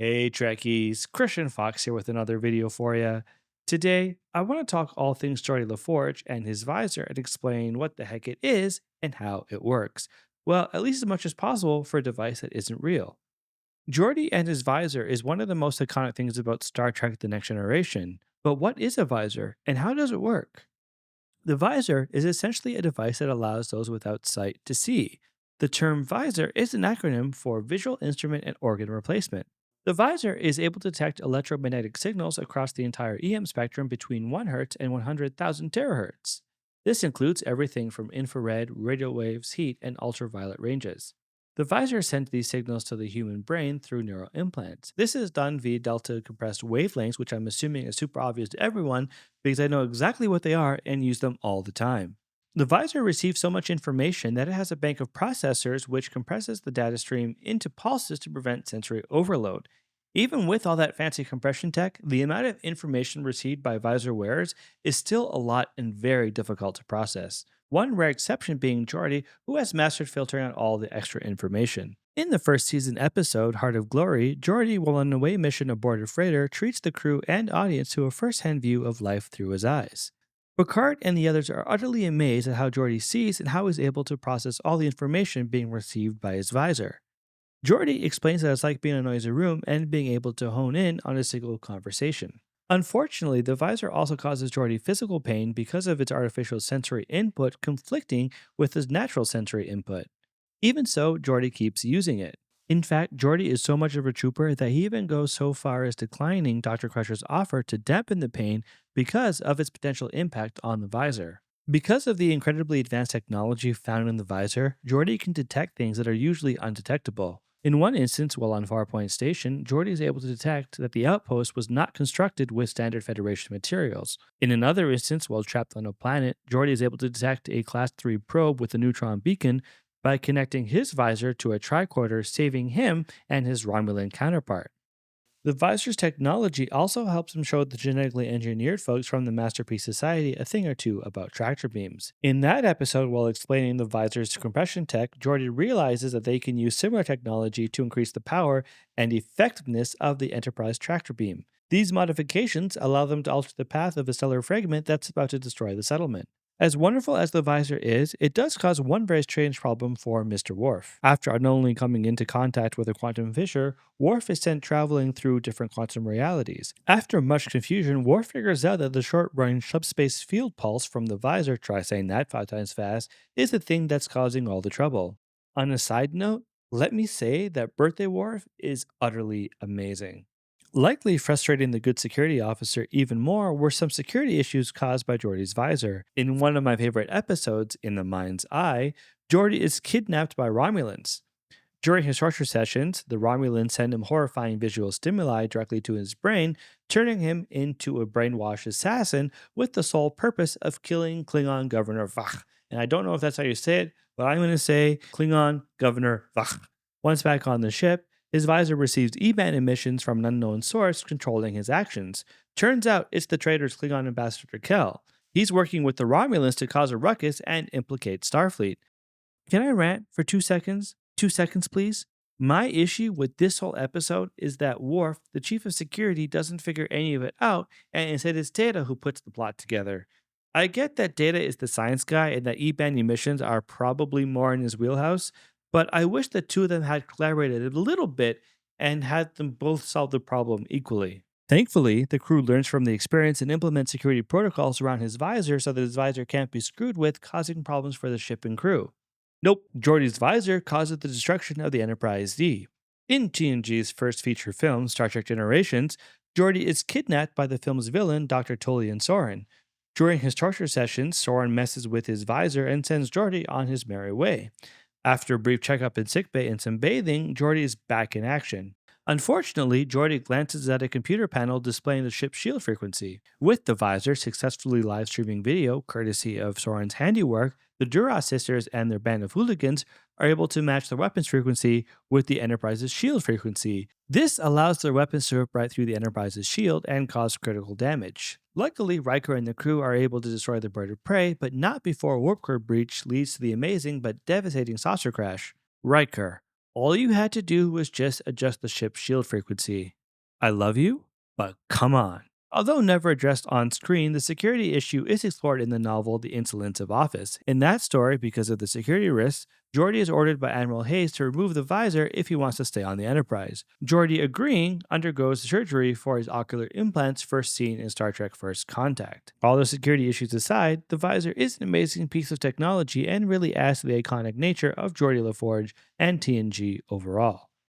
Hey Trekkies, Christian Fox here with another video for you. Today, I want to talk all things Geordi La Forge and his visor and explain what the heck it is and how it works. Well, at least as much as possible for a device that isn't real. Geordi and his visor is one of the most iconic things about Star Trek The Next Generation. But what is a visor and how does it work? The visor is essentially a device that allows those without sight to see. The term visor is an acronym for Visual Instrument and Organ Replacement. The visor is able to detect electromagnetic signals across the entire EM spectrum between 1 Hz and 100,000 terahertz. This includes everything from infrared, radio waves, heat, and ultraviolet ranges. The visor sends these signals to the human brain through neural implants. This is done via delta compressed wavelengths, which I'm assuming is super obvious to everyone because I know exactly what they are and use them all the time. The visor receives so much information that it has a bank of processors which compresses the data stream into pulses to prevent sensory overload. Even with all that fancy compression tech, the amount of information received by visor wearers is still a lot and very difficult to process. One rare exception being Geordi, who has mastered filtering out all the extra information. In the first season episode, Heart of Glory, Geordi, while on an away mission aboard a freighter, treats the crew and audience to a first hand view of life through his eyes. Picard and the others are utterly amazed at how Geordi sees and how he's able to process all the information being received by his visor. Geordi explains that it's like being in a noisy room and being able to hone in on a single conversation. Unfortunately, the visor also causes Geordi physical pain because of its artificial sensory input conflicting with his natural sensory input. Even so, Geordi keeps using it. In fact, Geordi is so much of a trooper that he even goes so far as declining Dr. Crusher's offer to dampen the pain because of its potential impact on the visor. Because of the incredibly advanced technology found in the visor, Geordi can detect things that are usually undetectable. In one instance, while on Farpoint Station, Geordi is able to detect that the outpost was not constructed with standard Federation materials. In another instance, while trapped on a planet, Geordi is able to detect a Class 3 probe with a neutron beacon by connecting his visor to a tricorder, saving him and his Romulan counterpart. The visor's technology also helps him show the genetically engineered folks from the Masterpiece Society a thing or two about tractor beams. In that episode, while explaining the visor's compression tech, Geordi realizes that they can use similar technology to increase the power and effectiveness of the Enterprise tractor beam. These modifications allow them to alter the path of a stellar fragment that's about to destroy the settlement. As wonderful as the visor is, it does cause one very strange problem for Mr. Worf. After unknowingly coming into contact with a quantum fissure, Worf is sent traveling through different quantum realities. After much confusion, Worf figures out that the short-range subspace field pulse from the visor, try saying that 5 times fast, is the thing that's causing all the trouble. On a side note, let me say that Birthday Worf is utterly amazing. Likely frustrating the good security officer even more were some security issues caused by Geordi's visor. In one of my favorite episodes, In the Mind's Eye, Geordi is kidnapped by Romulans. During his torture sessions, the Romulans send him horrifying visual stimuli directly to his brain, turning him into a brainwashed assassin with the sole purpose of killing Klingon Governor Vach. And I don't know if that's how you say it, but I'm going to say Klingon Governor Vach. Once back on the ship, his visor receives E-band emissions from an unknown source controlling his actions. Turns out it's the traitor's Klingon ambassador Kel. He's working with the Romulans to cause a ruckus and implicate Starfleet. Can I rant for 2 seconds? 2 seconds, please? My issue with this whole episode is that Worf, the chief of security, doesn't figure any of it out, and instead it's Data who puts the plot together. I get that Data is the science guy and that E-band emissions are probably more in his wheelhouse, but I wish the two of them had collaborated a little bit and had them both solve the problem equally. Thankfully, the crew learns from the experience and implements security protocols around his visor so that his visor can't be screwed with, causing problems for the ship and crew. Nope, Geordi's visor causes the destruction of the Enterprise D. In TNG's first feature film, Star Trek Generations, Geordi is kidnapped by the film's villain, Dr. Tolian Soren. During his torture sessions, Soren messes with his visor and sends Geordi on his merry way. After a brief checkup in sickbay and some bathing, Geordi is back in action. Unfortunately, Geordi glances at a computer panel displaying the ship's shield frequency. With the visor successfully live streaming video, courtesy of Soren's handiwork, the Duras sisters and their band of hooligans are able to match their weapons frequency with the Enterprise's shield frequency. This allows their weapons to rip right through the Enterprise's shield and cause critical damage. Luckily, Riker and the crew are able to destroy the bird of prey, but not before a warp core breach leads to the amazing but devastating saucer crash. Riker, All you had to do was just adjust the ship's shield frequency. I love you, but come on. Although never addressed on screen, the security issue is explored in the novel The Insolence of Office. In that story, because of the security risks, Geordi is ordered by Admiral Hayes to remove the visor if he wants to stay on the Enterprise. Geordi, agreeing, undergoes surgery for his ocular implants first seen in Star Trek First Contact. All the security issues aside, the visor is an amazing piece of technology and really adds to the iconic nature of Geordi La Forge and TNG overall.